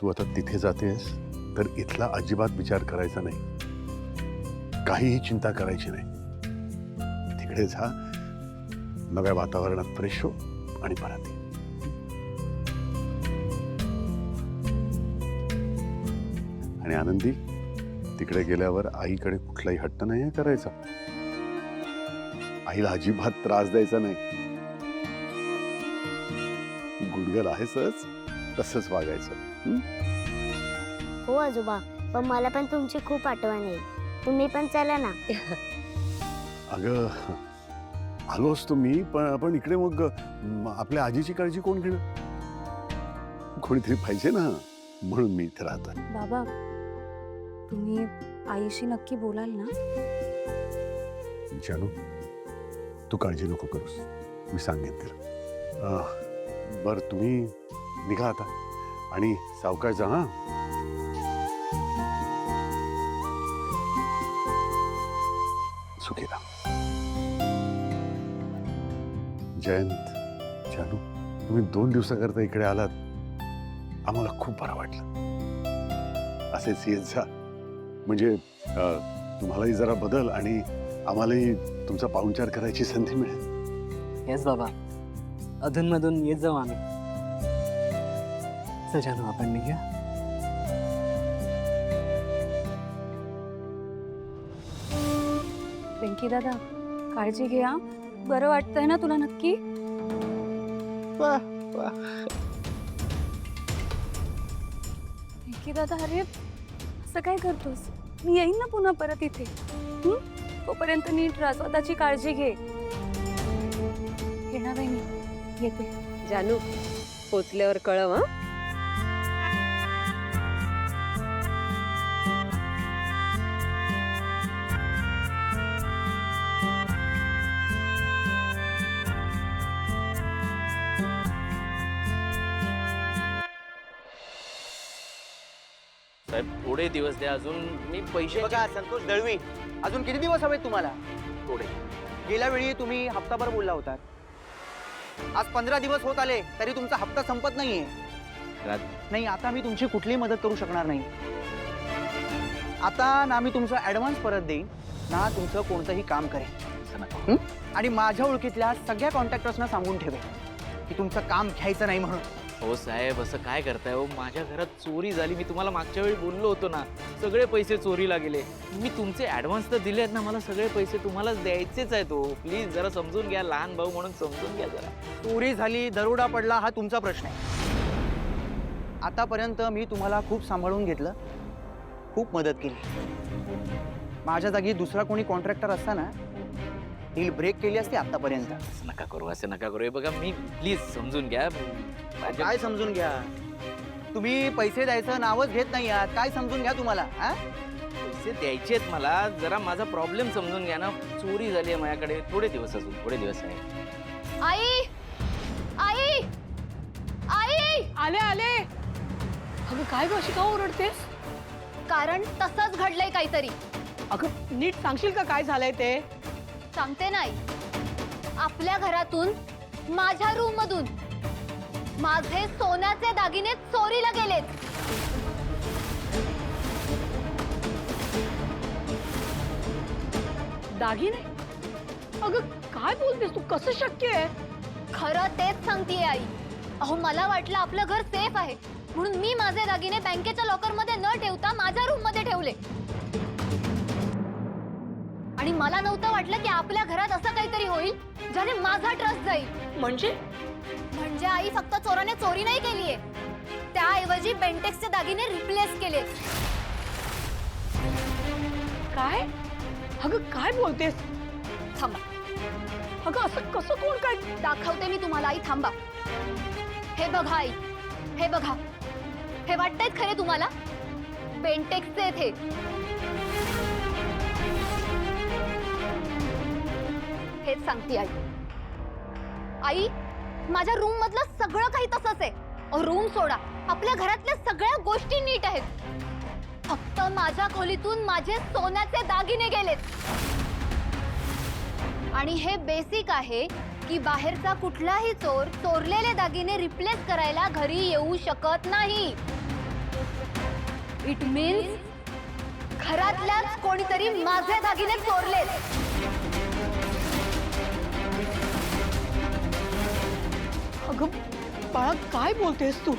तू आता तिथे जातेस तर इथला अजिबात विचार करायचा नाही, काहीही चिंता करायची नाही. तिकडे जा, नव्या वातावरणात फ्रेश हो आणि परत ये. आणि आनंदी, तिकडे गेल्यावर आईकडे कुठलाही हट्ट नाही करायचा. आईला अजिबात त्रास द्यायचा नाही. गुडगल आहेसच, तसंच वागायचं. हो आजोबा, पण मला पण तुमची खूप आठवण येईल. तुम्ही पण चला ना. अगं आलोच तुम्ही, पण इकडे मग आपल्या आजीची काळजी कोण घेणार? कोणीतरी पाहिजे ना, म्हणून मी इथे राहतो. बाबा, तुम्ही आईशी नक्की बोलाल ना? जानू, तू काळजी नको करूस, मी सांगेन तिला. बरं, तुम्ही निघा आता आणि सावकाश जा. हा, सुखीला. जयंत, जानू, तुम्ही 2 दिवसाकरता इकडे आलात, आम्हाला खूप बरं वाटलं. असेच येत जा, म्हणजे तुम्हालाही जरा बदल आणि आम्हालाही तुमचा पाहुणचार करायची संधी मिळेल. येस बाबा, अधूनमधून येत जाऊ आम्ही. चल जानू, आपण निघूया. वेंकी दादा, काळजी घे हा. बरं वाटतंय ना तुला नक्की? वेंकी दादा, अरे असं काय करतोस? मी येईन ना पुन्हा परत इथे. तोपर्यंत नीट राहा, स्वतःची काळजी घे. येणार आहे मी, येते. जानू, पोचल्यावर कळव. हं? साहेब, थोडे दिवस द्या अजून. मी पैसे बघा संतोष दळवी, अजून किती दिवस हवेत तुम्हाला? थोडे. गेल्या वेळी तुम्ही हप्ताभर बोलला होता. आज 15 दिवस होत आले तरी तुमचा हप्ता संपत नाहीये. नाही, आता मी तुमची कुठलीही मदत करू शकणार नाही. आता ना मी तुमचा ऍडव्हान्स परत देईन, ना तुमचं कोणतंही काम करेन. आणि माझ्या ओळखीतल्या सगळ्या कॉन्ट्रॅक्टर्सना सांगून ठेवेन की तुमचं काम घ्यायचं नाही म्हणून. हो साहेब, असं काय करताय हो? माझ्या घरात चोरी झाली. मी तुम्हाला मागच्या वेळी बोललो होतो ना, सगळे पैसे चोरीला गेले. मी तुमचे ऍडव्हान्स तर दिले आहेत ना, मला सगळे पैसे तुम्हालाच द्यायचेच आहेत. हो प्लीज जरा समजून घ्या, लहान भाऊ म्हणून समजून घ्या जरा. चोरी झाली, दरोडा पडला, हा तुमचा प्रश्न आहे. आतापर्यंत मी तुम्हाला खूप सांभाळून घेतलं, खूप मदत केली. माझ्या जागी दुसरा कोणी कॉन्ट्रॅक्टर असता ना, डील ब्रेक केली असती आतापर्यंत. असं नका करू, असं नका करू. हे बघा, मी प्लीज समजून घ्या. काय समजून घ्या? तुम्ही पैसे द्यायचं नावच घेत नाही आहात. काय समजून घ्या तुम्हाला? पैसे द्यायचे आहेत मला. जरा माझा प्रॉब्लेम समजून घ्या ना. चोरी झाली आहे माझ्याकडे. थोडे दिवस, अजून थोडे दिवस आहे. आई, आई, आई, आले आले. अगं काय गं, अशी का ओरडतेस? कारण तसंच घडलंय काहीतरी. अगं नीट सांगशील का काय झालंय ते? सांगते नाही. आपल्या घरातून, माझ्या रूम मधून माझे सोन्याचे दागिने चोरीला गेलेत. दागिने? अगं काय बोलतेस तू? कसं शक्य आहे? खरं तेच सांगतेय आई. अहो, मला वाटलं आपलं घर सेफ आहे म्हणून मी माझे दागिने बँकेच्या लॉकर मध्ये न ठेवता माझ्या रूम मध्ये ठेवले. आणि मला नव्हतं वाटलं की आपल्या घरात असं काहीतरी होईल ज्याने माझा ट्रस्ट जाईल. म्हणजे आई फक्त चोराने चोरी नाही केलीये, त्याऐवजी बेंटेक्सचे दागिने रिप्लेस केले. काय? अगं काय बोलतेस? थांबा, अगं असं कसं कोण काय? दाखवते मी तुम्हाला आई. थांबा. हे बघा आई, हे बघा. हे वाटतंय खरे तुम्हाला? बेंटेक्सचे थे. हेच सांगते आई. आई, माझ्या रूम मधलं सगळं काही तसंच आहे. रूम सोडा, आपल्या घरातल्या सगळ्या गोष्टी नीट आहेत. फक्त माझ्या खोलीतून माझे सोन्याचे दागिने गेलेत. आणि हे बेसिक आहे की बाहेरचा कुठलाही चोर चोरलेले दागिने रिप्लेस करायला घरी येऊ शकत नाही. इट मीन्स घरातल्याच कोणीतरी माझे दागिने चोरलेत. अगं बाळा, काय बोलतेस तू?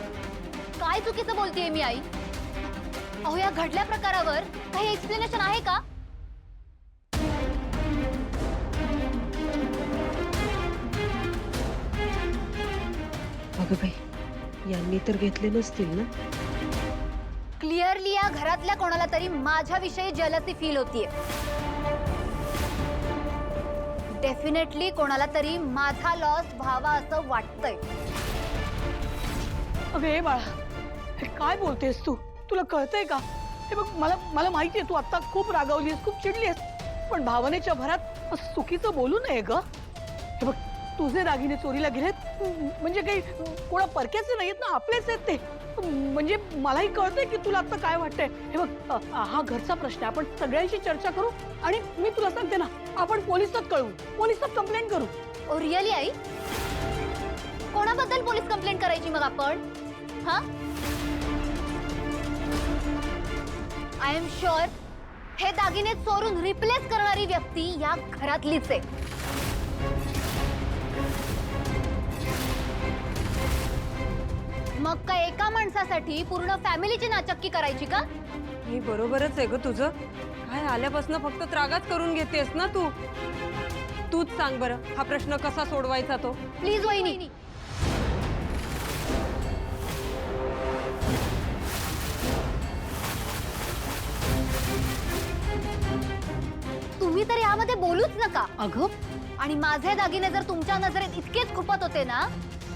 काय चुकीचं बोलतेय मी आई? अहो, या घडल्या प्रकारावर काही एक्सप्लेनेशन आहे का? अगं बाई, यांनी तर घेतले नसतील ना? क्लिअरली या घरातल्या कोणाला तरी माझ्याविषयी जलसी फील होतीये. डेफिनेटली कोणाला तरी माझा लॉस व्हावा असं वाटतंय. अगं हे बाळा, हे काय बोलतेस तू? तुला कळतंय का? हे बघ, मला माहितीये तू आता खूप रागावलीस, खूप चिडलीस, पण भावनेच्या भरात असं चुकीचं बोलू नये ग. हे बघ, तुझे दागिने चोरीला गेलेत म्हणजे काही कोणा परक्याचे नाहीत ना, आपलेच आहेत ते. म्हणजे मलाही कळतंय की तुला आता काय वाटतंय. हे बघ, हा घरचा प्रश्न आहे, आपण सगळ्यांशी चर्चा करू आणि मी तुला सांगते ना, आपण पोलिसात कळवू, पोलिसात कंप्लेंट करू. ओ रिअली आई? कोणाबद्दल पोलीस कंप्लेंट करायची मग आपण? हा, आय एम शुअर हे दागिने चोरून रिप्लेस करणारी व्यक्ती या घरातलीच आहे. मग काय एका माणसासाठी पूर्ण फॅमिलीची नाचक्की करायची का? हे बरोबरच आहे ग तुझं. काय आल्यापासून फक्त त्रागाच करून घेतेस ना तू. तूच सांग बरं, हा प्रश्न कसा सोडवायचा तो? प्लीज वहिनी. तुम्ही तर यामध्ये बोलूच नका. अगं आणि माझे दागिने जर तुमच्या नजरेत इतकेच खुपत होते ना,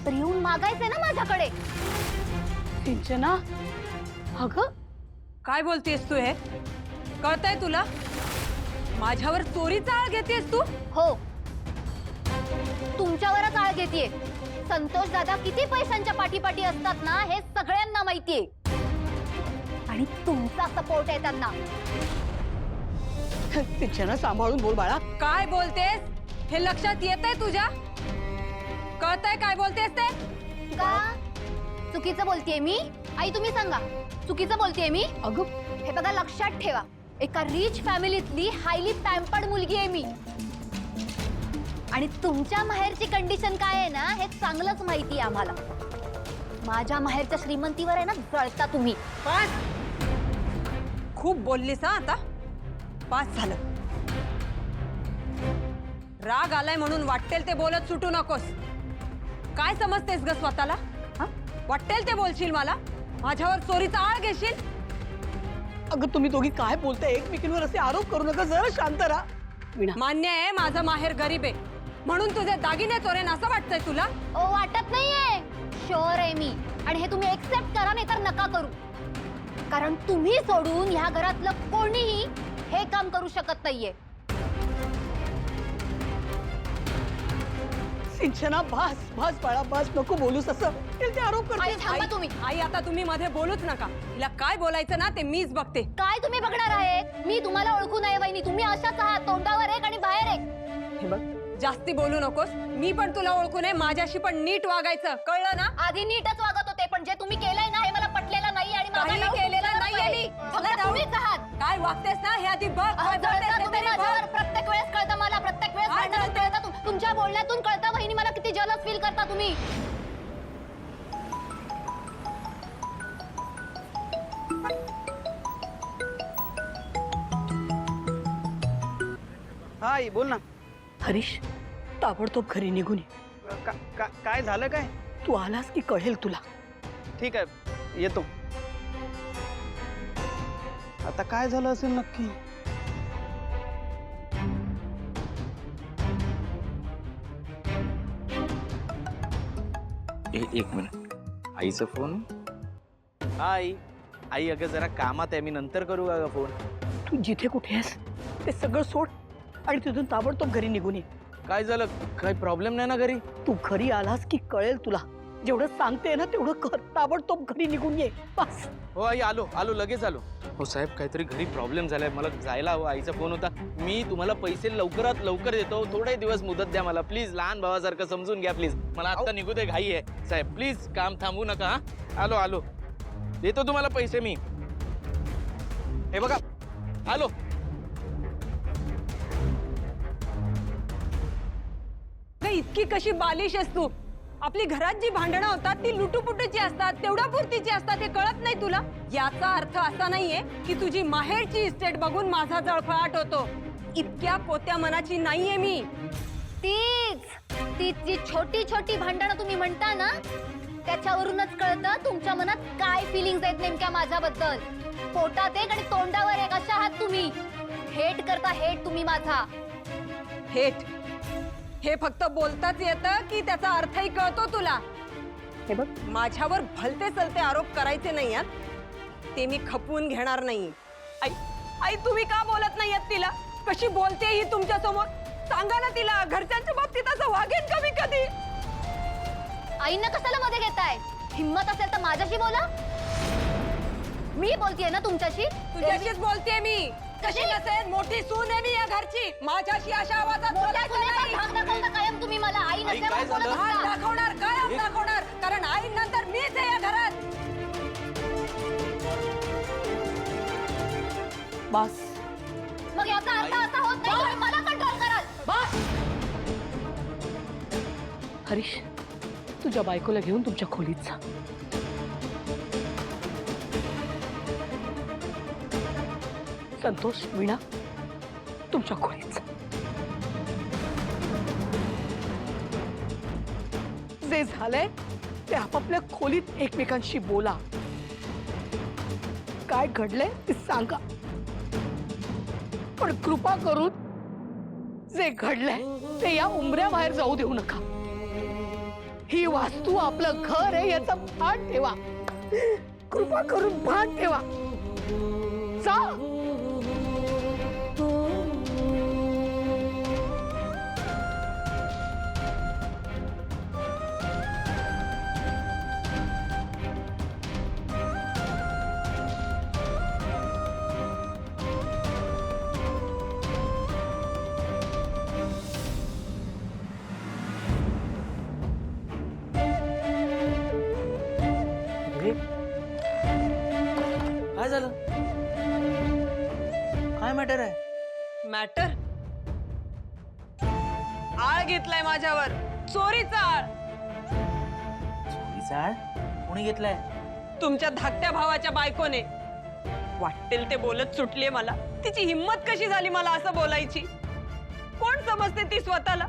तर येऊन मागायचे ना माझ्याकडे. सिंचना, अगं काय बोलतेस तू? हे कळतंय तुला? माझ्यावर चोरीचा आळ घेतेस तू? हो, तुमच्यावरच आळ घेतीये. संतोष दादा किती पैशांच्या पाठीपाठी असतात ना, हे सगळ्यांना माहितीये. आणि तुमचा सपोर्ट आहे त्यांना. सिंचना, सांभाळून बोल बाळा. काय बोलतेस हे लक्षात येतंय तुझ्या? कळतंय काय बोलतेस ते? का चुकीचं बोलतेय मी? आई तुम्ही सांगा, चुकीचं बोलतेय मी? अगं हे बघा, लक्षात ठेवा, एका रिच फॅमिलीतली हायली पॅम्पर्ड मुलगी आहे मी. आणि तुमच्या माहेरची कंडिशन काय आहे ना, हे चांगलंच माहिती आहे आम्हाला. माझ्या माहेरच्या श्रीमंतीवर आहे ना जळता तुम्ही. बस, खूप बोललीस हा आता. पास झालं. राग आलाय म्हणून वाटेल ते बोलत सुटू नकोस. काय समजतेस ग स्वतःला? वाटेल ते बोलशील मला? माझ्यावर चोरीचा आळ घेशील? अगं तुम्ही दोघी काय बोलताय? एकमेकींवर असे आरोप करू नका, जरा शांत राहा. वीणा, मान्य आहे माझं माहेर गरीब आहे म्हणून तुझे दागिने चोरेन असं वाटतंय तुला? ओ, वाटत नाहीये, शुअर आहे मी. आणि हे तुम्ही एक्सेप्ट करा, नाही तर नका करू. कारण तुम्ही सोडून ह्या घरातलं कोणीही हे काम करू शकत नाहीये. सिंचना, बस बस बाळा, बस, नको बोलूस असं. ते आरोप आई करते. थांबा तुम्ही. आई, आता तुम्ही मध्ये बोलूच नका. तिला काय बोलायचं ना ते मीच बघते. काय तुम्ही बघणार आहे? मी तुम्हाला ओळखू नये वहिनी. तुम्ही अशाच आहात, तोंडावर एक आणि बाहेर एक. हे बघ, जास्ती बोलू नकोस. मी पण तुला ओळखू नये, माझ्याशी पण नीट वागायचं, कळलं ना? आधी नीटच वागत होते, पण जे तुम्ही केलंय ना, हे मला पटलेलं नाही. आणि माझा काही डाऊट केलेलं तुमच्यावर नाहीये आहे. मी. फक्त मला डाऊट- तुम्हीच आहात. काय वागतेस ना हे आधी बघ. काय जळता बोलतेस ते तुम्ही तरी बघ. माझ्यावर. प्रत्येक वेळेस कळतं मला, प्रत्येक वेळेस काय भांडणात कळतं? कळतं. तुमच्या बोलण्यातून कळतं वहिनी मला किती जलस फील करता तुम्ही. हा आई, बोल ना. हरीश, ताबडतोब घरी निघून ये. काय झालं काय? तू आलास की कळेल तुला. ठीक आहे, येतो. आता काय झालं असेल नक्की? एक मिनिट, आईचा फोन. आई, आई अगं जरा कामात आहे, मी नंतर करू का फोन? तू जिथे कुठे आहेस ते सगळं सोड आणि तिथून ताबडतोब घरी निघून ये. काय झालं? काही प्रॉब्लेम नाही ना घरी? तू घरी आलास की कळेल तुला. जेवढं सांगते ना तेवढं कर. ताबडतोब घरी निघून ये, बस. हो आई, आलो आलो, लगेच आलो. हो साहेब, काहीतरी घरी प्रॉब्लेम झालाय, मला जायला हवं. आईचा फोन होता. मी तुम्हाला पैसे लवकरात लवकर देतो, थोडे दिवस मुदत द्या मला प्लीज. लहान भावासारखं समजून घ्या प्लीज. मला आता निघू दे, घाई आहे साहेब. प्लीज काम थांबू नका. हा, आलो आलो, देतो तुम्हाला पैसे मी. हे बघा आलो. इतकी कशी बालिश आहेस तू? आपली घरात जी भांडणं होतात ती लुटूपुटूची असतात, तेवढ्या पुरतीची असतात, हे कळत नाही तुला? याचा अर्थ असा नाहीये की तुझी माहेरची इस्टेट बघून माझा जळफळाट होतो. इतक्या पोत्या मनाची नाहीये मी. तीच जी छोटी छोटी भांडणं तुम्ही म्हणता ना, त्याच्यावरूनच कळतं तुमच्या मनात काय फिलिंग्स आहेत नेमक्या माझ्याबद्दल. पोटात एक आणि तोंडावर एक अशा आहात तुम्ही. हेट करता, हेट तुम्ही माझा. हेट हे फक्त बोलताच येतं की त्याचा अर्थही कळतो तुला? हे बघ, माझ्यावर भलते सलते आरोप करायचे नाही आहेत, ते मी खपवून घेणार नाही. आई आई तुम्ही का बोलत नाहीयेत तिला? कशी बोलते ही तुमच्या समोर? सांगा ना तिला. घरच्यांच्या बाबतीत असं वागेन का मी कधी? आईंना कशाला मध्ये घेताय? हिम्मत असेल तर माझ्याशी बोला. मी बोलतेय ना तुमच्याशी. तुझ्याशीच बोलतेय मी. कशी नसेल? मोठी सून आहे मी या घरची. माझ्याशी अशा आवाजात बोलायचं नाही. भाग दाखवता कायम तुम्ही मला. आई नसल्यावर बोलत भाग असता. दाखवणार, काय दाखवणार? कारण आई नंतर मीच आहे या घरात. बस मग याचा अर्थ असा होत नाही तुम्ही मला कंट्रोल कराल. बस. हरीश, तुझ्या बायकोला घेऊन तुमच्या खोलीत जा. संतोष, वीणा, तुमच्या खोलीत जा. जे झालंय ते आपापल्या खोलीत एकमेकांशी बोला. काय घडलंय ते सांगा, पण कृपा करून जे घडलंय ते या उंबऱ्याबाहेर जाऊ देऊ नका. ही वास्तू आपलं घर आहे याचा भान ठेवा. कृपा करून भान ठेवा. जा. काय झालं? काय मॅटर आहे? मॅटर? आळ घेतलाय माझ्यावर, चोरीचा आळ. चोरीचा आळ? कोणी घेतलाय? तुमच्या धाकट्या भावाच्या बायकोने. वाटेल ते बोलत सुटलीये मला. तिची हिम्मत कशी झाली मला असं बोलायची? कोण समजते ती स्वतःला?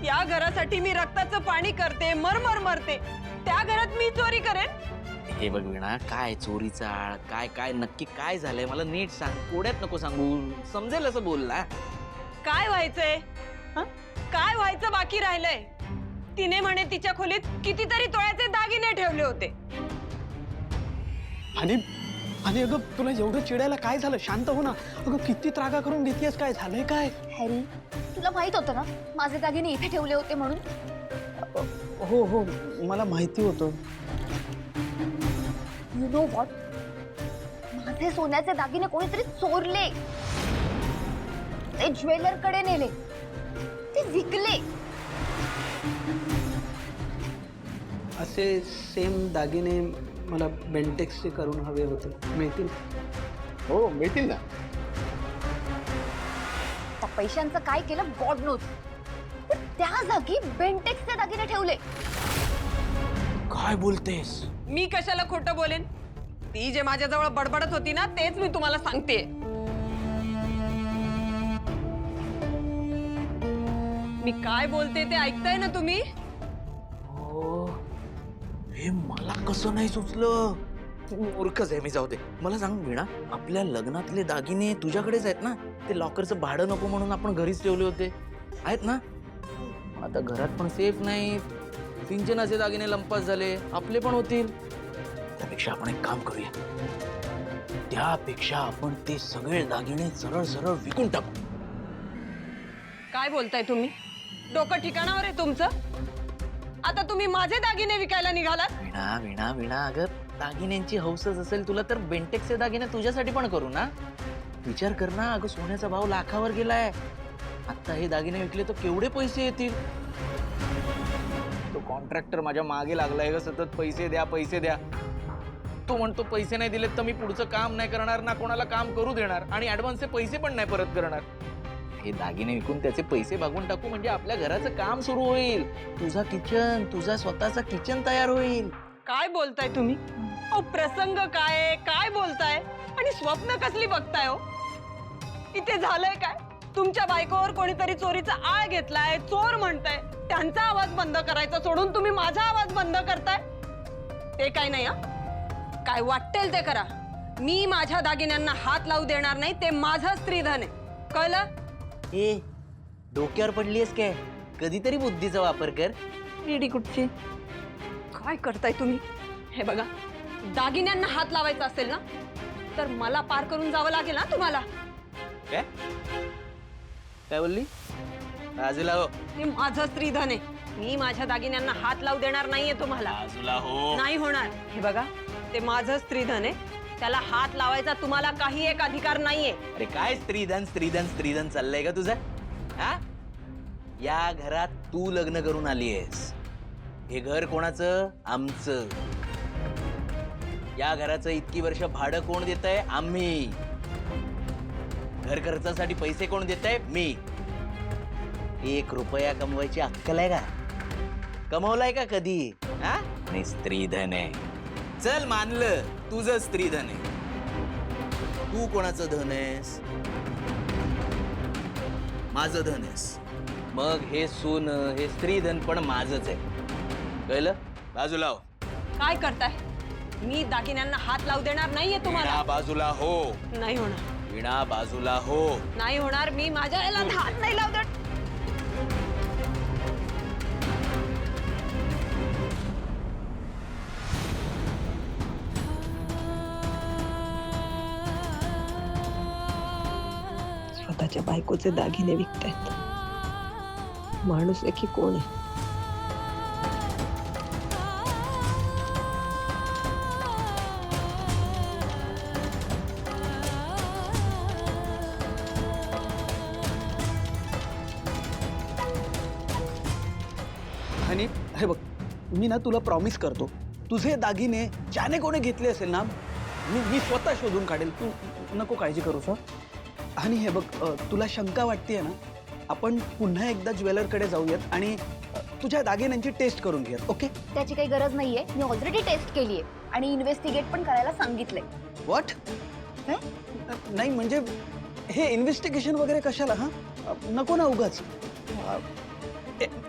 या घरासाठी मी रक्ताचं पाणी करते, मरमर मरते. त्या घरात मी चोरी करेन? हे बघ वीणा, काय चोरीचा आळ, काय काय नक्की काय झालंय मला नीट सांग. कोड्यात नको सांगू, समजेल असं बोल ना. काय व्हायचंय? हं? काय व्हायचं बाकी राहिलंय? तिने म्हणे तिच्या खोलीत कितीतरी तोळ्याचे दागिने ठेवले होते. आणि अगं तुला एवढं चिडायला काय झालं? शांत हो ना. अगं किती त्रागा करून घेतलीस, काय झालंय काय? हॅरी, तुला माहित होतं ना माझे दागिने इथे ठेवले होते म्हणून? हो हो, मला माहिती होतं. यू नो व्हॉट, माझे सोन्याचे दागिने कोणीतरी चोरले. ते ज्वेलर कडे नेले, ते विकले. असे सेम दागिने मला बेंटेक्सचे करून हवे होते, मिळतील? हो, मिळतील ना. त्या पैशांचं काय केलं गॉड नोज, पण त्या जागी बेंटेक्सचे दागिने ठेवले. काय बोलतेस? मी कशाला खोटं बोलेन? ती जे माझ्याजवळ बडबडत होती ना, तेच मी तुम्हाला सांगते. मी काय बोलते ते ऐकताय ना तुम्ही? हो, हे मला कसं नाही सुचलं? मूर्खच आहे मी. जाऊ दे. मला सांग वीणा, आपल्या लग्नातले दागिने तुझ्याकडेच आहेत ना? ते लॉकरचं भाडं नको म्हणून आपण घरीच ठेवले होते, आहेत ना? आता घरात पण सेफ नाही. सिंचनाचे दागिने लंपास झाले, आपले पण होतील. त्यापेक्षा आपण एक काम करूया. त्यापेक्षा आपण ते सगळे दागिने सरळ सरळ विकून टाकू. काय बोलताय तुम्ही? डोकं ठिकाणावर आहे तुमचं? आता तुम्ही माझे दागिने विकायला निघालात? वीणा वीणा वीणा, अगं दागिन्यांची हौसच असेल तुला तर बेंटेक्सचे दागिने तुझ्यासाठी पण करू ना. विचार कर ना, अगं सोन्याचा भाव लाखावर गेलाय. आता हे दागिने विकले तर केवढे पैसे येतील. तो कॉन्ट्रॅक्टर माझ्या मागे लागलाय ग सतत, पैसे द्या पैसे द्या. तो म्हणतो पैसे नाही दिलेत तर मी पुढचं काम नाही करणार, ना कोणाला काम करू देणार, आणि ऍडव्हान्सचे पैसे पण नाही परत करणार. हे दागिने विकून त्याचे पैसे भागून टाकू म्हणजे आपल्या घराचं काम सुरू होईल. तुझा किचन, तुझा स्वतःचा किचन तयार होईल. काय बोलताय तुम्ही? अहो प्रसंग काय काय बोलताय आणि स्वप्न कसली बघताय हो? इथे झालंय काय? तुमच्या बायकोवर कोणीतरी चोरीचा आळ घेतलाय, चोर म्हणताय. त्यांचा आवाज बंद करायचा सोडून तुम्ही माझा आवाज बंद करताय. ते काय नाही हा, काय वाटेल ते करा. मी माझ्या दागिन्यांना हात लावू देणार नाही. ते माझं स्त्रीधन आहे, कळलं? ए डोक्यावर पडलीस काय? कधीतरी बुद्धीचा वापर कर. इडी कुठची? काय करताय तुम्ही? हे बघा, दागिन्यांना हात लावायचा असेल ना तर मला पार करून जावं लागेल ना तुम्हाला. काय काय बोलली? बाजूला हो. ते माझं स्त्रीधन आहे. मी माझ्या दागिन्यांना हात लावू देणार नाहीये तुम्हाला. बाजूला हो. नाही होणार. हे बघा, ते माझं स्त्रीधन आहे. त्याला हात लावायचा तुम्हाला काही एक अधिकार नाहीये. अरे काय स्त्रीधन स्त्रीधन स्त्रीधन चाललंय का तुझं? हा, या घरात तू लग्न करून आलीयस. हे घर कोणाचं? आमचं. या घराचं इतकी वर्ष भाडं कोण देतंय? आम्ही. घर खर्चासाठी पैसे कोण देतंय? मी. 1 रुपया कमवायची अक्कल आहे का? कमवलाय का कधी? हा, नाही स्त्रीधन आहे. चल मानलं, तुझं स्त्रीधन आहे. तू कोणाचं धन आहेस? माझं धन आहेस. मग हे सून, हे स्त्रीधन पण माझंच आहे. कळलं? बाजूला हो. काय करताय? मी दागिन्यांना हात लावू देणार नाहीये तुम्हाला. वीणा बाजूला हो. नाही होणार. वीणा बाजूला हो. नाही होणार. मी माझ्या याला हात नाही लावू देणार. स्वतःच्या बायकोचे दागिने विकतायत. माणूस आहे की कोण आहे? आणि हे बघ, मी ना तुला प्रॉमिस करतो, तुझे दागिने ज्याने कोणी घेतले असेल ना, मी स्वतः शोधून काढेल. तू नको काळजी करू सर. आणि हे बघ, तुला शंका वाटतेय ना, आपण पुन्हा एकदा ज्वेलरकडे जाऊयात आणि तुझ्या दागिन्यांची टेस्ट करून घेऊयात. ओके? त्याची काही गरज नाहीये. मी ऑलरेडी टेस्ट केलीये आणि इन्व्हेस्टिगेट पण करायला सांगितलंय. व्हॉट? नाही म्हणजे हे इन्व्हेस्टिगेशन वगैरे कशाला? हा, नको ना उगाच.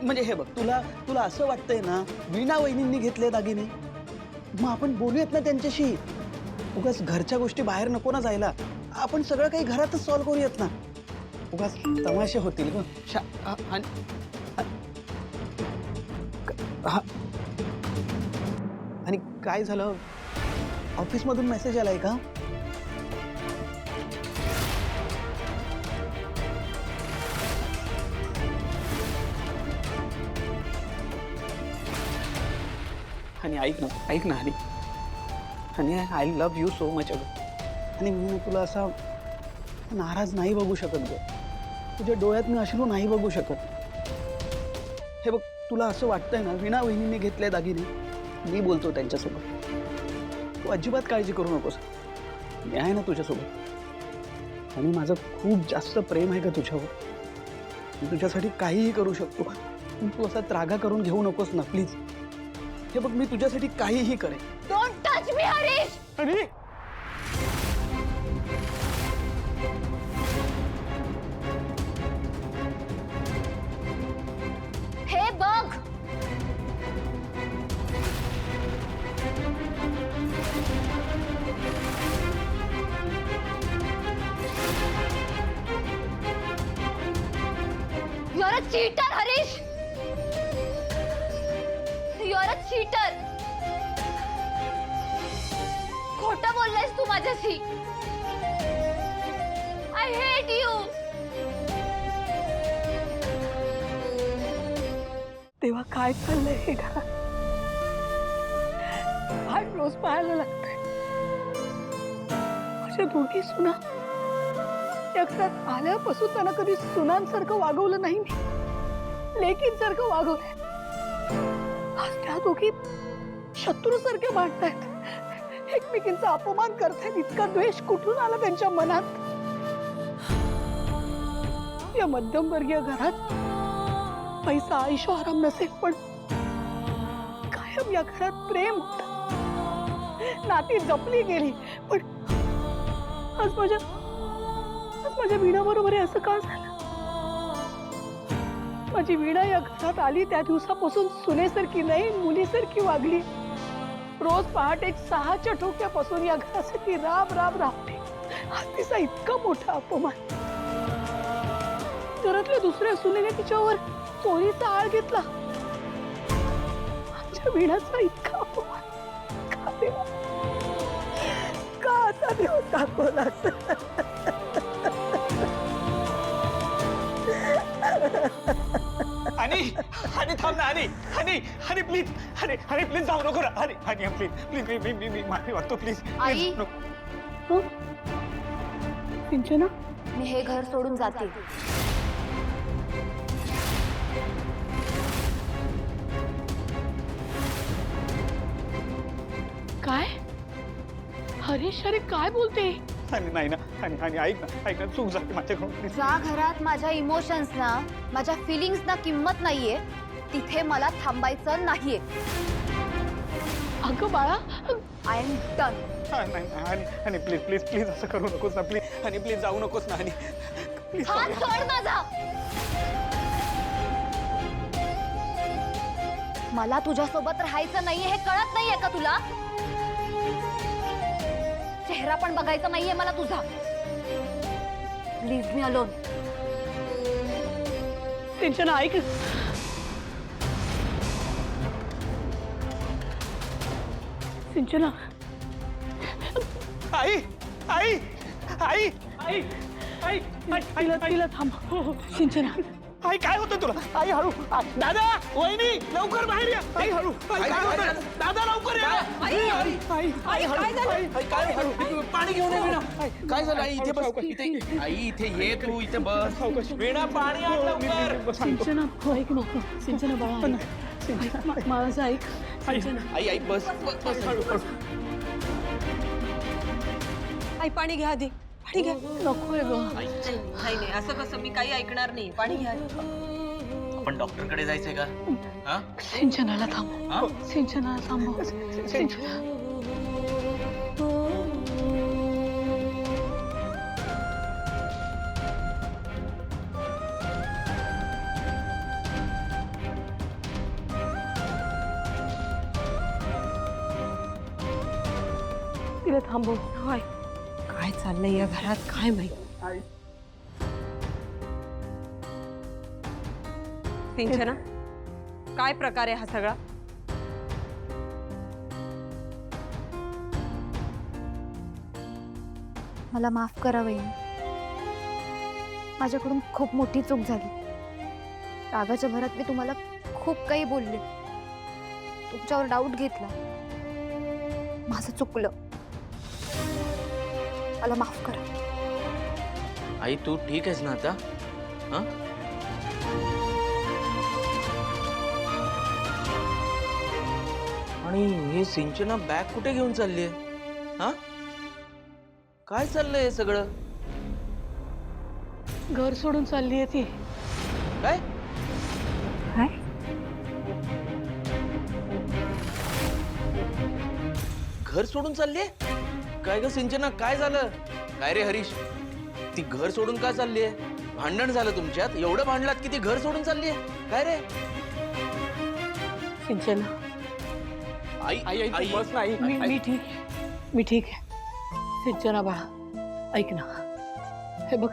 म्हणजे हे बघ, तुला असं वाटतंय ना वीणा वहिनींनी घेतले दागिने, मग आपण बोलूयात ना त्यांच्याशी. उगाच घरच्या गोष्टी बाहेर नको ना जायला. आपण सगळं काही घरातच सॉल्व्ह करूयात ना. उगाच तमाशे होतील ग. आणि काय झालं? ऑफिसमधून मेसेज आलाय का? आणि ऐक ना आणि I love you so much. अगं, आणि मी तुला असा नाराज नाही बघू शकत ग. तुझ्या डोळ्यात मी अश्रू नाही बघू शकत. हे बघ, तुला असं वाटतंय ना वीणा वहिनीने घेतले दागिने, मी बोलतो त्यांच्यासोबत. तू अजिबात काळजी करू नकोस. मी आहे ना तुझ्यासोबत. आणि माझं खूप जास्त प्रेम आहे का तुझ्यावर. मी तुझ्यासाठी काहीही करू शकतो. तू असा त्रागा करून घेऊ नकोस ना प्लीज. हे बघ, मी तुझ्यासाठी काहीही करेन. Don't touch me Harish. अरे हे बघ, you are a cheater Harish. You are a cheater. खोटं बोललायस तू माझ्याशी. I hate you. तेव्हा काय चाललंय हे घरात? फार रोज पाहायला लागतंय. माझ्या दोघी सुना या घरात आल्यापासून त्यांना कधी सुनांसारखं वागवलं नाही मी. लेकींसारखं वागवलंय. आज त्या दोघी शत्रूसारख्या वाटतायत. एकमेकींचा अपमान करतायत, इतका द्वेष कुठून आला त्यांच्या मनात? या मध्यमवर्गीय घरात पैसा ऐशो आराम नसेल, पण कायम या घरात प्रेम होतं. नाती जपली गेली, पण आज माझ्या वीणा बरोबर असं का झालं? माझी वीणा या घरात आली त्या दिवसापासून सुनेसारखी नाही, मुलीसारखी वागली. रोज पहाटे 6च्या ठोक्यापासून या घरासाठी राब राबते. आज तिचा इतका मोठा अपमान. घरातल्या दुसऱ्या सुनेने तिच्यावर चोरीचा आळ घेतला. आमच्या वीणाचा इतका अपमान का देवा? का असा दिवस दाखवला? आणि थांब ना, आणि प्लीज, आणि प्लीज जाऊ नको ना, आणि प्लीज मी माफी मागतो, प्लीज. आई सिंचना, मी हे घर सोडून जाते. काय? हरीश, अरे काय बोलते? नाही ना, आणि ऐक ना, चूक झाली माझ्याकडून. ज्या घरात माझ्या इमोशन्सना, माझ्या फिलिंग्सना किंमत नाहीये, तिथे मला थांबायचं नाहीये. अगं बाळा, आय एम डन. आणि प्लीज असं करू नकोस ना, प्लीज जाऊ नकोस ना, आणि प्लीज. हात सोड माझा. मला तुझ्यासोबत राहायचं नाहीये हे कळत नाहीये का तुला? चेहरा पण बघायचा नाहीये मला तुझा. Leave me alone. सिंचना ऐक. सिंचना, आई, तिला थांब. सिंचना, आई काय होतं तुला? आई हळू. दादा, वहिनी, लवकर बाहेर या. आई हळू. काय होतं? दादा लवकर या. आई काय झालं? पाणी घेऊन ये वीणा. काय झालं आई? इथे बस. आई इथे ये, तू इथे बस. वीणा, पाणी आण लवकर. सिंचना, हो ऐक ना. सिंचना बाळा, माझं ऐक. सिंचना, आई बस. आई पाणी घ्या आधी, पाणी घ्या. नकोय ग. नाही असं कसं? मी काही ऐकणार नाही. पाणी घ्या. आपण डॉक्टरकडे जायचंय का? हा? सिंचनाला थांबव. सिंचनाला थांबव. सिंचना, तिला थांबव. होय, काय चाललंय या घरात काय माहित. सिंचना, काय प्रकार आहे हा सगळा? मला माफ करा वहिनी. माझ्याकडून खूप मोठी चूक झाली. रागाच्या भरात मी तुम्हाला खूप काही बोलले, तुमच्यावर डाऊट घेतला. माझं चुकलं. मला माफ करा. आई तू ठीक आहेस ना आता? हा? आणि हे सिंचना बॅग कुठे घेऊन चालली आहे? हा? काय चाललंय हे सगळं? घर सोडून चालली आहे ती. काय? घर सोडून चालली आहे? काय ग सिंचना, काय झालं? काय रे हरीश, ती घर सोडून का चालली आहे? भांडण झालं तुमच्यात? एवढं भांडलात की ती घर सोडून चालली आहे? काय रे? सिंचना, आई बस नाही. मी ठीक आहे. सिंचना बाळा, ऐक ना. हे बघ,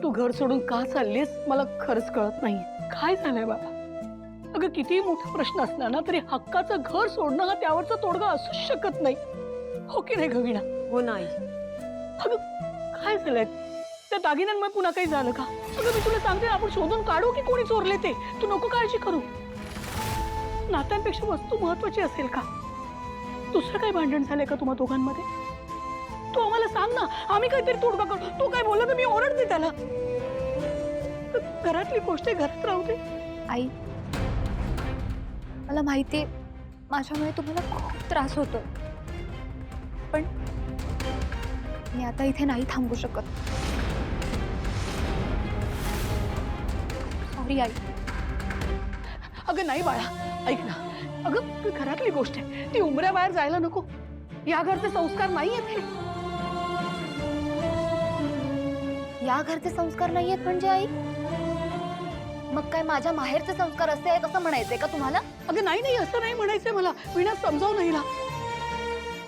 तू घर सोडून का चाललीस मला खरंच कळत नाही. काय झालंय बाळा? अगं कितीही मोठा प्रश्न असला ना तरी हक्काचं घर सोडणं हा त्यावरचा तोडगा असूच शकत नाही. हो की नाही गवीणा? हो नाही. अगं काय झालंय? त्या दागिन्यांमुळे पुन्हा काही झालं का? अगं मी तुला सांगते, आपण शोधून काढू की कोणी चोरले ते. तू नको काळजी करू. नात्यांपेक्षा वस्तू महत्वाची असेल का? दुसरं काही भांडण झालंय का तुम्हा दोघांमध्ये? तू आम्हाला सांग ना, आम्ही काहीतरी तोडगा करू. तो काय बोलला तर मी ओरडते त्याला. घरातली गोष्ट घरात राहू दे. आई, मला माहितीये माझ्यामुळे तुम्हाला खूप त्रास होतो. मी आता इथे नाही थांबू शकत. Sorry I. अगं नाही बाळा, ऐक ना. अगं घरातली गोष्ट आहे, ती उंबऱ्याबाहेर जायला नको. या घरचे संस्कार नाही आहेत हे. या घरचे संस्कार नाहीयेत म्हणजे आई? मग काय माझ्या माहेरचे संस्कार असे आहेत असं म्हणायचंय का तुम्हाला? अगं नाही नाही, असं नाही म्हणायचंय मला. वीणा समजावून नाही ना.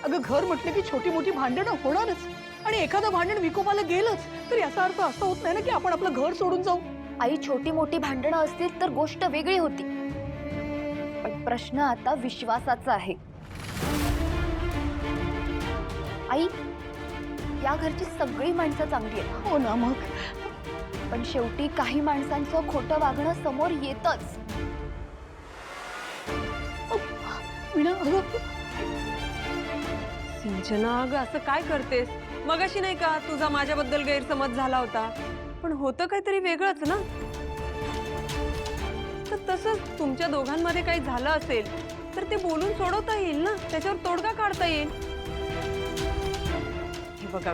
अगं घर म्हटलं की छोटी मोठी भांडणं होणारच, आणि एखादं भांडण विकोपाला गेलंच तर याचा अर्थ असा होत नाही ना की आपण आपलं घर सोडून जाऊ. आई, छोटी मोठी भांडणं असतील तर गोष्ट वेगळी होती, पण प्रश्न आता विश्वासाचा आहे. आई, या घरची सगळी माणसं चांगली आहेत. हो ना, मग पण शेवटी काही माणसांचं खोटं वागणं समोर येतच. वीणा अगं सिंचना, अगं असं काय करतेस? मगाशी नाही का तुझा माझ्याबद्दल गैरसमज झाला होता, पण होतं काहीतरी वेगळंच ना. तर तसंच तुमच्या दोघांमध्ये काही झालं असेल तर ते बोलून सोडवता येईल ना, त्याच्यावर तोडगा काढता येईल. हे बघा,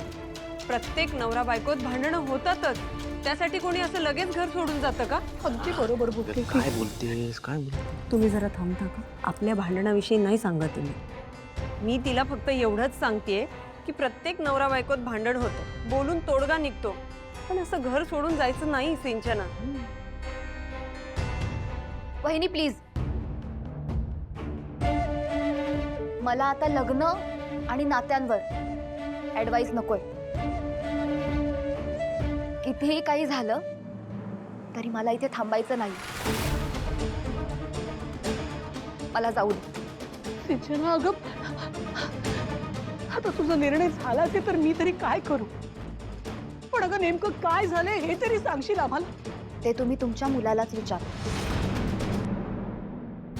प्रत्येक नवरा बायकोत भांडणं होतातच, त्यासाठी कोणी असं लगेच घर सोडून जातं का? अगदी बरोबर बोलते. काय बोलतेस, काय बोलते? तुम्ही जरा थांबता का? आपल्या भांडणाविषयी नाही सांगत मी तिला फक्त एवढंच सांगतेय की प्रत्येक नवरा बायकोत भांडण होतं, बोलून तोडगा निघतो, पण असं घर सोडून जायचं नाही सिंचना. वहिनी प्लीज, मला आता लग्न आणि नात्यांवर ऍडवाइस नकोय. कितीही काही झालं तरी मला इथे थांबायचं नाही. मला जाऊ दे. सिंचना अगं, आता तुझा निर्णय झाला असेल तर मी तरी काय करू? पण अगं नेमकं काय झालंय हे तरी सांगशील आम्हाला? ते तुम्ही तुमच्या मुलालाच विचार.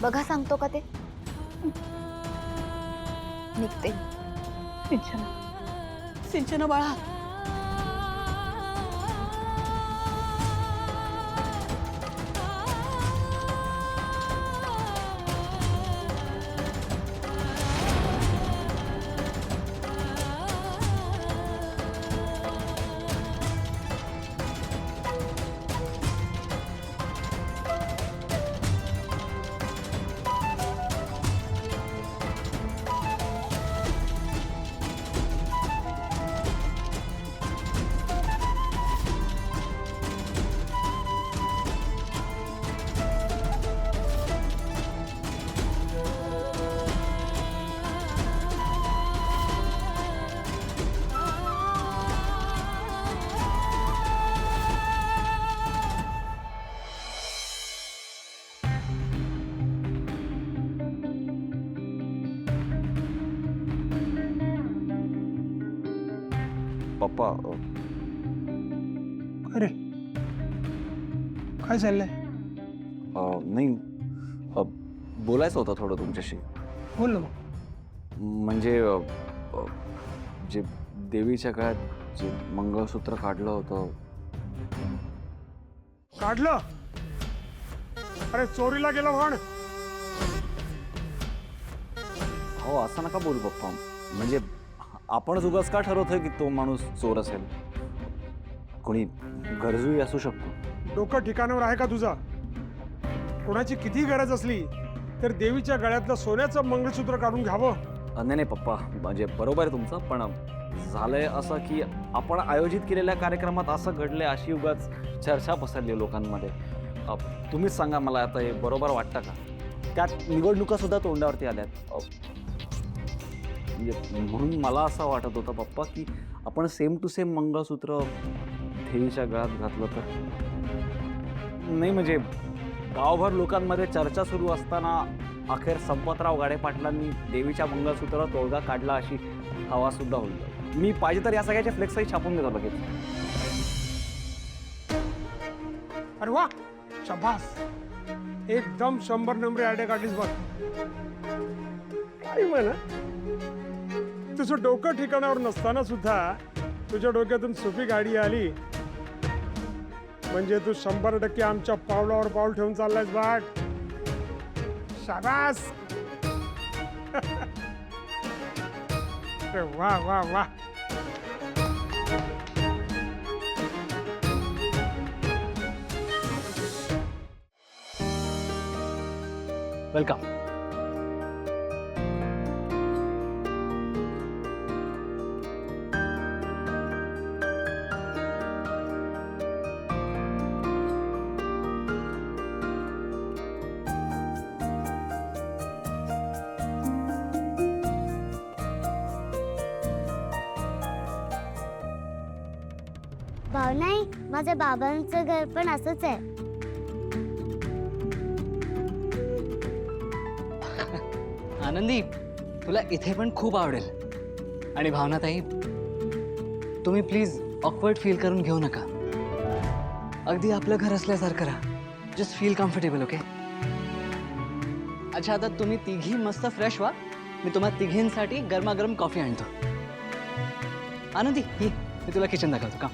बघा सांगतो का ते. निघते. सिंचना, सिंचना बाळा. पप्पा, अरे काय चाललंय? नाही, बोलायचं होतं थोडं तुमच्याशी. बोल ना मग. म्हणजे जे देवीच्या काळात जे मंगळसूत्र काढलं होतं. काढलं? अरे चोरीला गेलं म्हण. हो, असं नका बोलू पप्पा. म्हणजे आपणच उगाच का ठरवतोय की तो माणूस चोर असेल? कोणी गरजूही असू शकतो. डोकं ठिकाणावर आहे का तुझा? कोणाची किती गरज असली तर देवीच्या गळ्यातलं सोन्याचं मंगळसूत्र काढून घ्यावं. नाही नाही पप्पा, म्हणजे बरोबर आहे तुमचं, पण झालंय असं की आपण आयोजित केलेल्या कार्यक्रमात असं घडलंय अशी उगाच चर्चा पसरली लोकांमध्ये. तुम्हीच सांगा मला, आता हे बरोबर वाटतं का? त्यात निवडणुका सुद्धा तोंडावरती आल्यात. म्हणून मला असं वाटत होतं पप्पा की आपण सेम टू सेम मंगळसूत्र देवीच्या गळ्यात घातलं तर. नाही म्हणजे गावभर लोकांमध्ये चर्चा सुरू असताना अखेर संपतराव गाडे पाटलांनी देवीच्या मंगळसूत्रावर तोडगा काढला अशी हवा सुद्धा होईल. मी पाहिजे तर या सगळ्याच्या फ्लेक्सही छापून देतो लगेच. अरे वा, शाबास. एकदम 100 नंबरी आयडिया काढलीस बघ. काय म्हणा, तुझं डोकं ठिकाणावर नसताना सुद्धा तुझ्या डोक्यातून सोपी गाडी आली म्हणजे तू 100% आमच्या पावलावर पाऊल ठेवून चाललायस बघ. शाबास. अरे वा वा वा. वेलकम. भावनाई, माझ्या बाबांचं घर पण असंच आहे. आनंदी, तुला इथे पण खूप आवडेल. आणि भावनाताई, तुम्ही प्लीज ऑकवर्ड फील करून घेऊ नका. अगदी आपलं घर असल्यासारखं राहा. Just feel comfortable. ओके? अच्छा, आता तुम्ही तिघी मस्त फ्रेश व्हा. मी तुम्हा तिघींसाठी गरमागरम कॉफी आणतो. आनंदी, ये, मी तुला किचन दाखवतो का.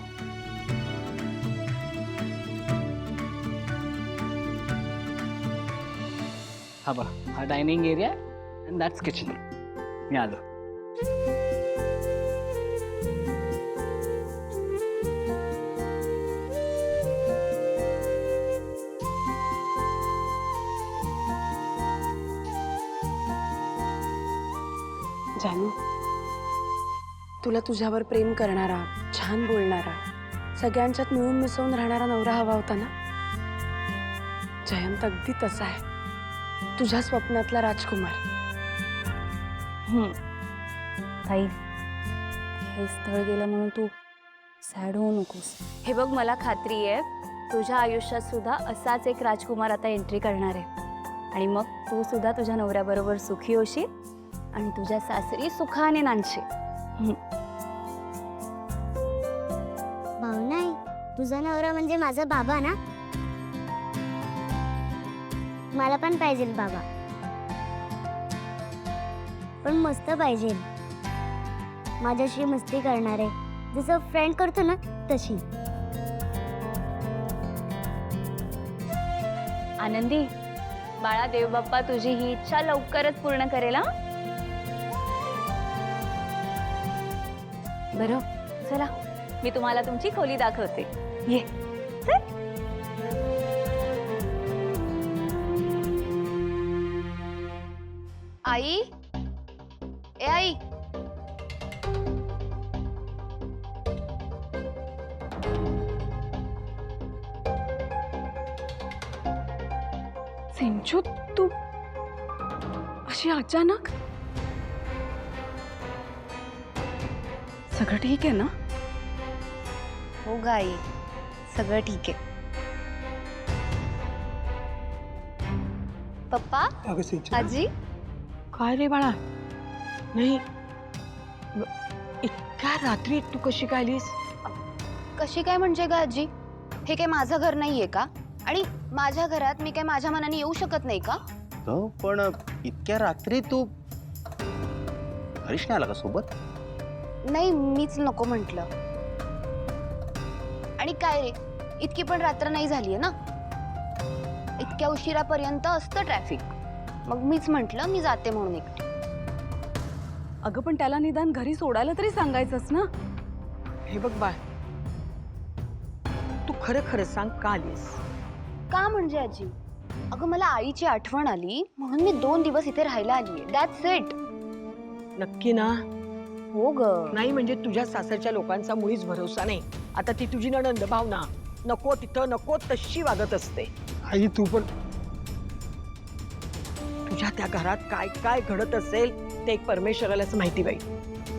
हा बघा, हा dining area and that's kitchen. मी आलो. जानू, तुला तुझ्यावर प्रेम करणारा, छान बोलणारा, सगळ्यांच्यात मिळून मिसळून राहणारा नवरा हवा होता ना. जयंत अगदी तसा आहे, तुझ्या स्वप्नातला राजकुमार. ताई, हे स्थळ गेलं म्हणून तू सॅड होऊ नकोस. हे बघ, मला खात्री आहे तुझ्या आयुष्यात सुद्धा असाच एक राजकुमार आता एंट्री करणार आहे. आणि मग तू सुद्धा तुझ्या नवऱ्याबरोबर सुखी होशील आणि तुझ्या सासरी सुखाने नांदशील. भावनाई, तुझा नवरा म्हणजे माझा बाबा ना. मला पण पाहिजे बाबा, पण मस्त पाहिजे. माझ्याशी मस्ती करणारे, जसं फ्रेंड करतो ना तशी. आनंदी, बाळा देवबाप्पा तुझी ही इच्छा लवकरच पूर्ण करेल. हा, बरं, चला मी तुम्हाला तुमची खोली दाखवते. ये. आई, ए आई, सिंचू, तू अशी अचानक? सगळं ठीक आहे ना? हो गाई, सगळं ठीक आहे. पप्पा, आजी, काय रे बाळा? नाही, इतक्या रात्री तू कशी काय आलीस? कशी काय म्हणजे गा आजी? हे काय माझं घर नाहीये का? आणि माझ्या घरात मी काय माझ्या मनाने येऊ शकत नाही का? हो, पण इतक्या रात्री तू हरीश नाही आला का सोबत? नाही, मीच नको म्हटलं. आणि काय रे, इतकी पण रात्र नाही झालीये ना. इतक्या उशिरापर्यंत असतं ट्रॅफिक. मग मीच म्हटलं मी जाते म्हणून एकटी. अगं, पण त्याला निदान घरी सोडायला तरी सांगायचंच ना. हे बघ बाळ, तू खरं खरं सांग, का आलीस? का म्हणजे आजी? अगं, मला आईची आठवण आली म्हणून मी 2 दिवस इथे राहायला आलीये. That's it. नक्की ना? हो ग. नाही म्हणजे तुझ्या सासरच्या लोकांचा मुळीच भरोसा नाही. आता ती तुझी नणंद भावना नको तिथं नको तशी वागत असते. आई तू पण तुझ्या त्या घरात काय काय घडत असेल ते एक परमेश्वरालाच माहिती बाई.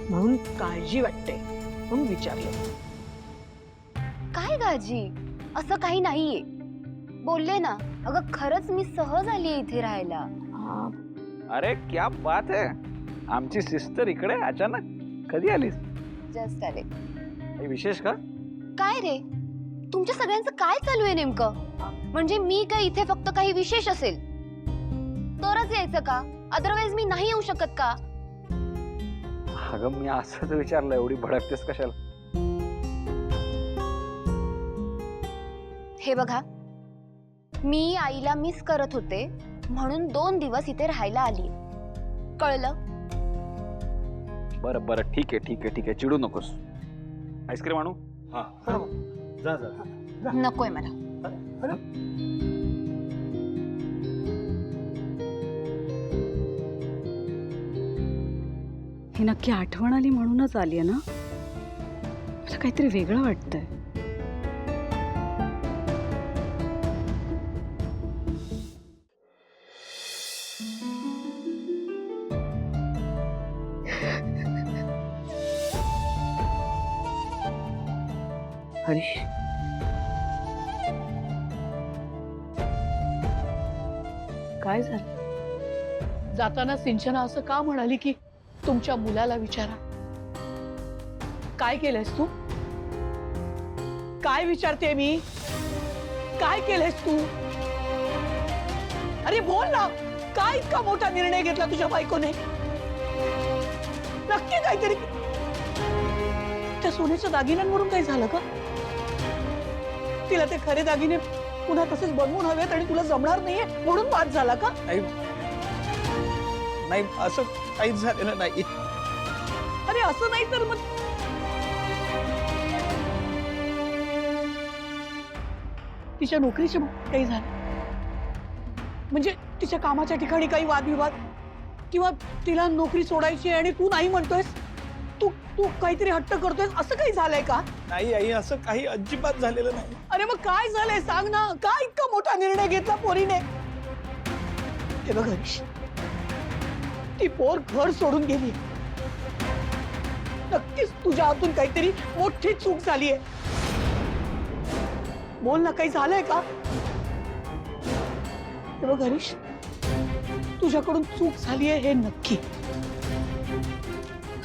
म्हणून काळजी वाटते म्हणून विचारलं. काय गाजी? असं काही नाहीये. बोलले ना, अगं खरंच मी सहज आलीये इथे राहायला. अरे क्या बात है, आमची सिस्टर इकडे अचानक कधी आलीस? जस्ट आले. काही विशेष का? काय रे, तुमच्या सगळ्यांचं काय चालू आहे नेमकं? म्हणजे मी काय इथे फक्त काही विशेष असेल तरच यायचं का? अदरवाईज मी नाही येऊ शकत का? अगं, मी असंच विचारलं, एवढी भडकतेस कशाला? हे बघा, मी आईला मिस करत होते म्हणून 2 दिवस इथे राहायला आली. कळलं? बरं बरं, ठीक आहे ठीक आहे ठीक आहे, चिडू नकोस. आईस्क्रीम आणू? हा, जा जा. नकोय मला. ही नक्की आठवण आली म्हणूनच आली आहे ना? मला काहीतरी वेगळं वाटतंय. हरीश, काय झालं? जाताना सिंचना असं का म्हणाली की तुमच्या मुलाला विचारा? काय केलंयस तू? काय विचारते मी? काय केलंयस तू? अरे बोल ना, काय इतका मोठा निर्णय घेतला तुझ्या बायकोने? नक्की काहीतरी त्या सोन्याच्या दागिन्यांवरून काही झालं का? तिला ते खरे दागिने पुन्हा तसेच बनवून हवेत आणि तुला जमणार नाहीये म्हणून वाद झाला का? नाही असं काहीच झालेलं नाही. अरे असं नाही तर मग तिच्या नोकरीचे काही झालं म्हणजे तिच्या कामाच्या ठिकाणी काही वादविवाद किंवा तिला नोकरी सोडायची आणि तू नाही म्हणतोयस, तू तू काहीतरी हट्ट करतोयस, असं काही झालंय का? नाही आई, असं काही अजिबात झालेलं नाही. अरे मग काय झालंय सांग ना. काय इतका मोठा निर्णय घेतला पोरीने? हे बघ हरीश, ती पोर घर सोडून गेली. नक्कीच तुझ्या हातून काहीतरी मोठी चूक झालीये. बोल ना, काही झालंय का? हे बघ हरीश, तुझ्याकडून चूक झालीये हे नक्की.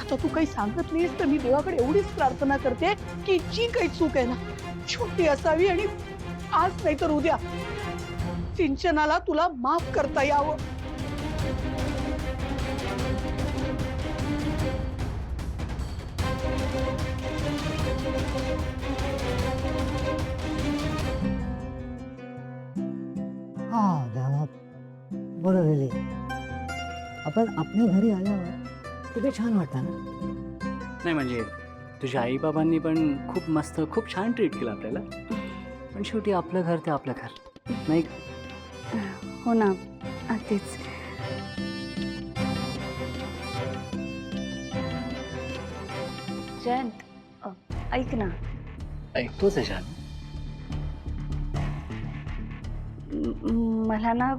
आता तू काही सांगत नाहीस तर मी देवाकडे एवढीच प्रार्थना करते की जी काही चूक आहे ना छोटी असावी आणि आज नाही तर उद्या सिंचनाला तुला माफ करता यावं. बरं गेली. आपण आपल्या घरी आल्यावर किती छान वाटतं ना. नाही म्हणजे तुझ्या आईबाबांनी पण खूप मस्त खूप छान ट्रीट केलं आपल्याला. पण शेवटी आपलं घर ते आपलं घर नाही. हो ना, तेच. जयंत, ऐक ना. ऐकतोच आहे छान. मला ना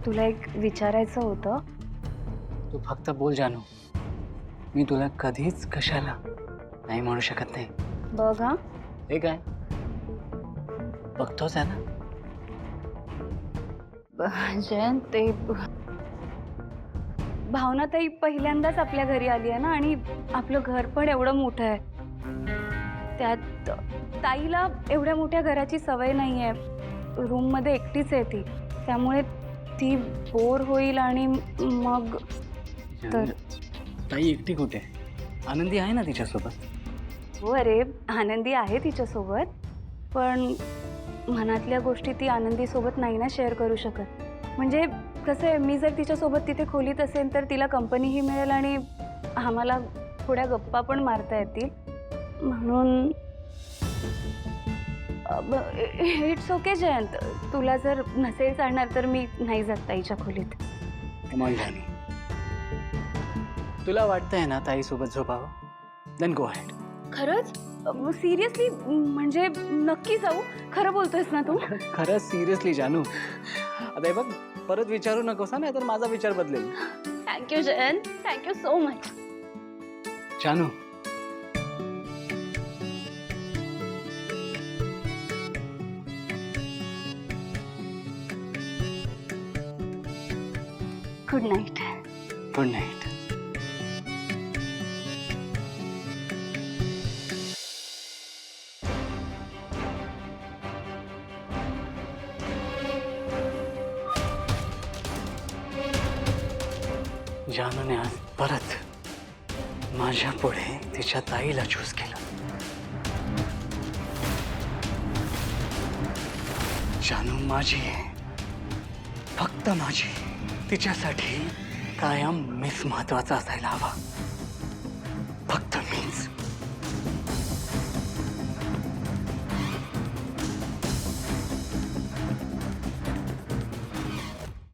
तुला एक विचारायचं होतं. तू फक्त बोल जानू, मी तुला कधीच कशाला नाही म्हणू शकत नाही. बघ हा. हे काय बघतोच आहे ना. जयंत, ते भावनाताई पहिल्यांदाच आपल्या घरी आली आहे ना आणि आपलं घर पण एवढं मोठं आहे. त्यात ताईला एवढ्या मोठ्या घराची सवय नाही आहे. रूममध्ये एकटीच आहे ती, त्यामुळे ती बोर होईल आणि मग तर. ताई एकटी कुठे? आनंदी आहे ना तिच्यासोबत. हो अरे, आनंदी आहे तिच्यासोबत, पण मनातल्या गोष्टी ती आनंदीसोबत नाही ना शेअर करू शकत. म्हणजे कसं आहे, मी जर तिच्यासोबत तिथे खोलीत असेल तर तिला कंपनीही मिळेल आणि आम्हाला थोड्या गप्पा पण मारता येतील. म्हणून इट्स ओके जयंत, तुला जर नसेल चालणार तर मी नाही जात ताईच्या खोलीत. म्हणल्याने तुला वाटतंय ना ताईसोबत झोपावं? Then go ahead. खरंच? सिरियसली? म्हणजे नक्की जाऊ? खरं बोलतोयस ना तू? खरंच सिरियसली जानू. आता हे बघ, परत विचारू नकोस ना, नाहीतर माझा विचार बदलेल. Thank you Jayant, thank you so much. जानू, गुड नाईट. Good night. जानूने आज परत माझ्या पुढे तिच्या ताईला चूज केलं. जानू माझी आहे, फक्त माझी. तिच्यासाठी कायम मीच महत्वाचा असायला हवा.